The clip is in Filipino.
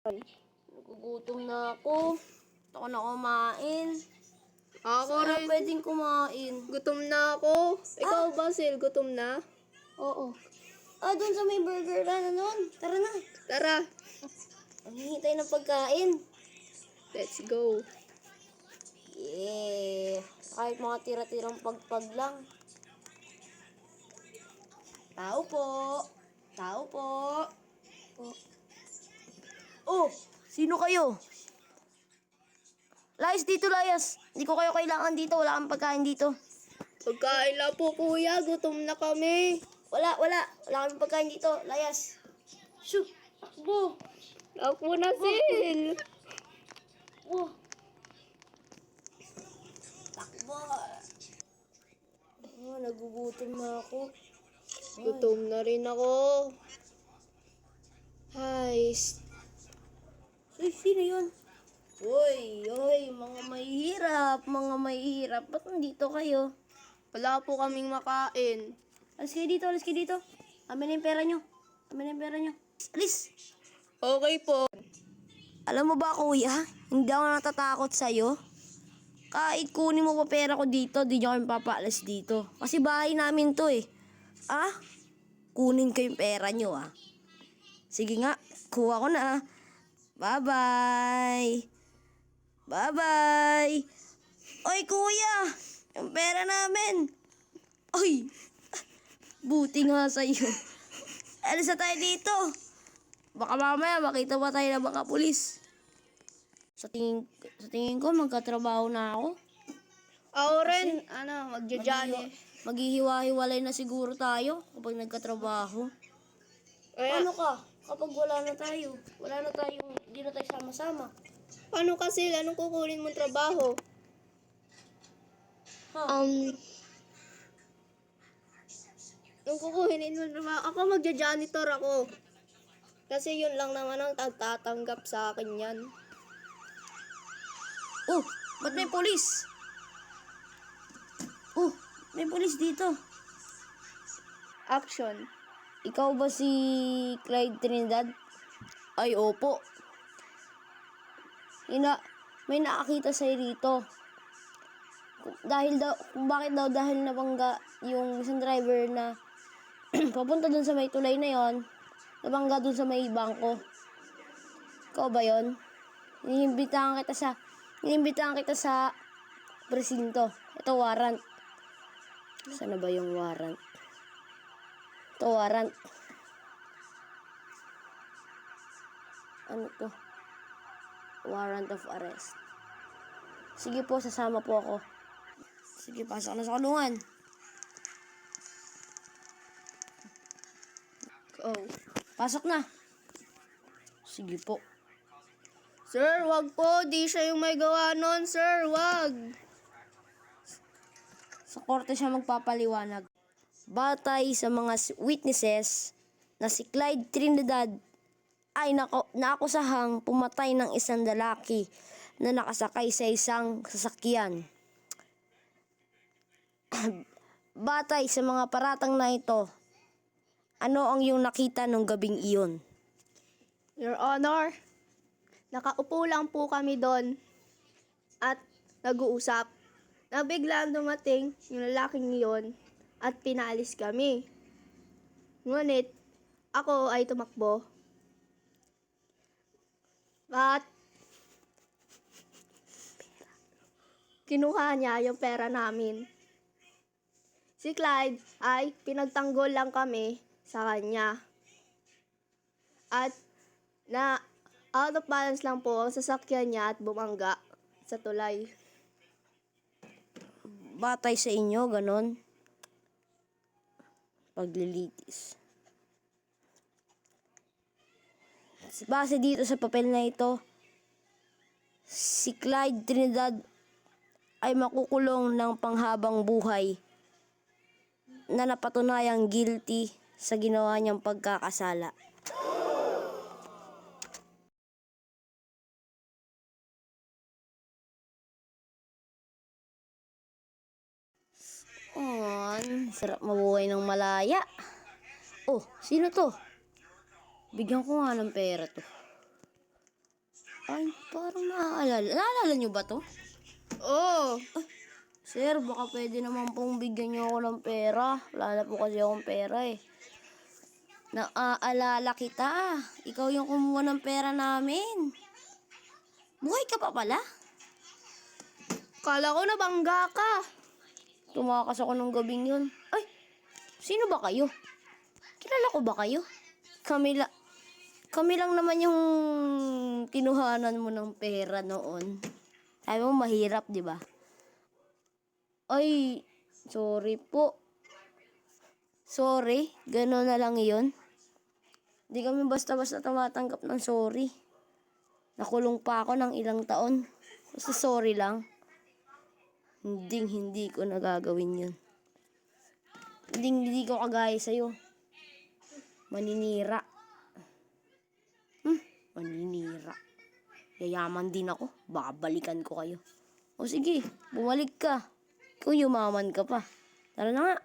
Nagugutom na ako. Gusto ko na kumain. Ako Saan rin. pwedeng kumain? Gutom na ako. Ikaw, Basil, gutom na? Oo. Doon sa may burger na nun. Tara na. Tara, Ang hihintay ng pagkain. let's go. Yeah. Kahit mga tira-tirang pagpag lang. Tao po. Tao po. Oh, sino kayo? Layas dito, layas. Hindi ko kayo kailangan dito. Wala kang pagkain dito. Pagkain na po, kuya. Gutom na kami. Wala. Wala kang pagkain dito. Layas. Shoot. Takbo. Ako na, Sil. Oh. Takbo. Nagugutom na ako. Gutom na rin ako. Hay, Uy, sino yun? Uy, mga mahihirap. Ba't nandito kayo? wala po kaming makain. Alis kayo dito. Amin na yung pera nyo. Alis. Okay po. Alam mo ba, kuya? Hindi ako natatakot sa'yo. Kahit kunin mo pa pera ko dito, di nyo kami papaalis dito. Kasi bahay namin to eh. Kunin ko yung pera nyo Sige nga, kuha ko na. Bye-bye. Bye-bye. Oy, kuya! Yung pera namin. Oy! Buti nga sa'yo. Alis na tayo dito. Baka mamaya makita pa tayo ng mga pulis. Sa tingin ko, magkatrabaho na ako. Ako rin. Magja-Johnny. Maghihiwa-hiwalay na siguro tayo kapag nagkatrabaho. Ano ka? Kapag wala na tayo, hindi na tayo sama-sama. Paano kasi? Anong kukunin mong trabaho? Anong kukunin mong trabaho? Ako magja-janitor ako. Kasi yun lang naman ang tatanggap sa akin yan. Oh, ba't may polis? Oh, may polis dito. Action. Ikaw ba si Clyde Trinidad? Ay, opo. May nakakita sa'yo dito. Kung bakit daw dahil nabangga yung isang driver na papunta dun sa may tulay na yon, nabangga dun sa may bangko. Ikaw ba yon? Iniimbitahan kita sa presinto. Ito warrant. Sana ba yung warrant? Ito warrant. Ano to? Warrant of arrest. Sige po, sasama po ako. Sige, pasok na sa kulungan. Go. Pasok na. Sige po. Sir, wag po. Di siya yung may gawa nun, sir. Wag. Sa korte siya magpapaliwanag. Batay sa mga witnesses na si Clyde Trinidad ay naakusahang pumatay ng isang lalaki na nakasakay sa isang sasakyan. Batay sa mga paratang na ito, ano ang iyong nakita nung gabing iyon? Your Honor, nakaupo lang po kami doon at nag-uusap. Nabiglang dumating yung lalaking iyon at pinalis kami. Ngunit, ako ay tumakbo. At kinuha niya yung pera namin. Si Clyde ay pinagtanggol lang kami sa kanya. At out of balance lang po ang sasakyan niya at bumangga sa tulay. Batay sa inyo, ganon? Paglilitis. Base dito sa papel na ito, si Clyde Trinidad ay makukulong ng panghabang buhay na napatunayang guilty sa ginawa niyang pagkakasala. Sarap mabuhay ng malaya. Oh, sino to? Bigyan ko nga ng pera to. Ay, parang naaalala. Naalala nyo ba to? Oo. Sir, baka pwede naman pong bigyan nyo ako ng pera. Wala na po kasi akong pera eh. Naaalala kita. Ikaw yung kumuha ng pera namin. Buhay ka pa pala? Kala ko nabangga ka. Tumakas ako ng gabing yun. Ay, sino ba kayo? Kilala ko ba kayo? Kami lang naman yung kinuhanan mo ng pera noon. Sabi mo mahirap, di ba? Ay, sorry po. Sorry, gano'n na lang yun. Di kami basta-basta tumatanggap ng sorry. Nakulong pa ako ng ilang taon. Basta sorry lang. Hindi ko nagagawin yun. Hindi ko kagaya sa'yo. Maninira. Maninira. Yayaman din ako. Baka balikan ko kayo. O sige, bumalik ka. Kung yumaman ka pa. Tara na nga.